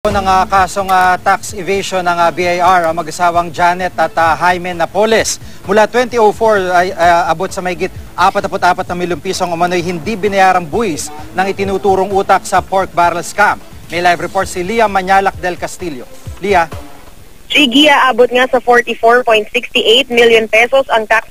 Ng kasong tax evasion ng BIR ang mag-asawang Janet at Jaime Napoles. Mula 2004 ay abot sa mahigit 44 na milyong pisong umano'y hindi binayarang buwis ng itinuturong utak sa pork barrel scam. May live report si Lia Manyalak del Castillo. Lia? Gia, abot nga sa 44.68 million pesos ang tax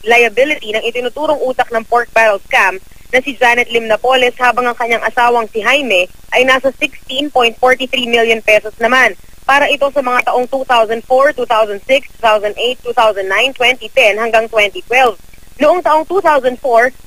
liability ng itinuturong utak ng pork barrel scam na si Janet Lim Napoles, habang ang kanyang asawang si Jaime ay nasa 16.43 million pesos naman. Para ito sa mga taong 2004, 2006, 2008, 2009, 2010 hanggang 2012. Noong taong 2004,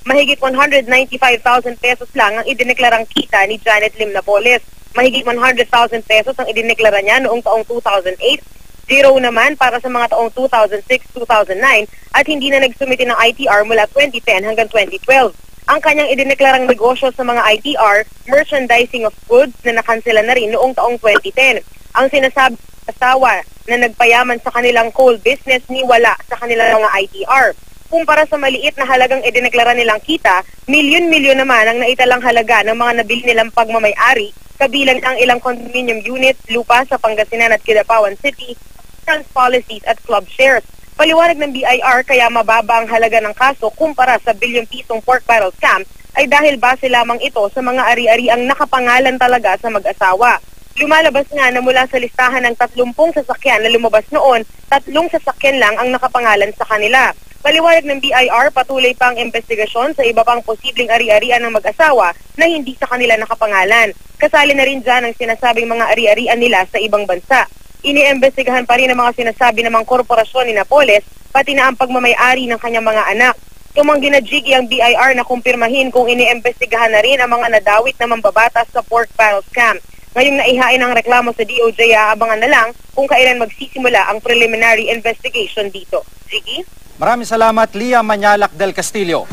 mahigit 195,000 pesos lang ang idineklarang kita ni Janet Lim Napoles. Mahigit 100,000 pesos ang idineklara niya noong taong 2008. Zero naman para sa mga taong 2006, 2009 at hindi na nagsumite ng ITR mula 2010 hanggang 2012. Ang kanyang idineklarang negosyo sa mga ITR, merchandising of goods, na nakansela na rin noong taong 2010. Ang sinasabing asawa na nagpayaman sa kanilang coal business niwala sa kanilang mga ITR. Kumpara sa maliit na halagang idineklara nilang kita, milyon-milyon naman ang naitalang halaga ng mga nabili nilang pagmamay-ari, kabilang ang ilang condominium units, lupa sa Pangasinan at Kidapawan City, trans policies at club shares. Paliwanag ng BIR, kaya mababa ang halaga ng kaso kumpara sa bilyong pisong pork barrel scam ay dahil base lamang ito sa mga ari-ariang nakapangalan talaga sa mag-asawa. Lumalabas nga na mula sa listahan ng 30 sasakyan na lumabas noon, 3 sasakyan lang ang nakapangalan sa kanila. Paliwanag ng BIR, patuloy pa ang investigasyon sa iba pang posibleng ari-arian ng mag-asawa na hindi sa kanila nakapangalan. Kasali na rin dyan ang sinasabing mga ari-arian nila sa ibang bansa. Iniimbestigahan pa rin ang mga sinasabi namang korporasyon ni Napoles, pati na ang pagmamay-ari ng kanyang mga anak. Tumanggi na Jiggy ang BIR na kumpirmahin kung iniimbestigahan na rin ang mga nadawit na mambabatas sa pork barrel scam. Ngayong naihain ang reklamo sa DOJ, aabangan na lang kung kailan magsisimula ang preliminary investigation dito. Jiggy? Maraming salamat, Lia Manyalak del Castillo.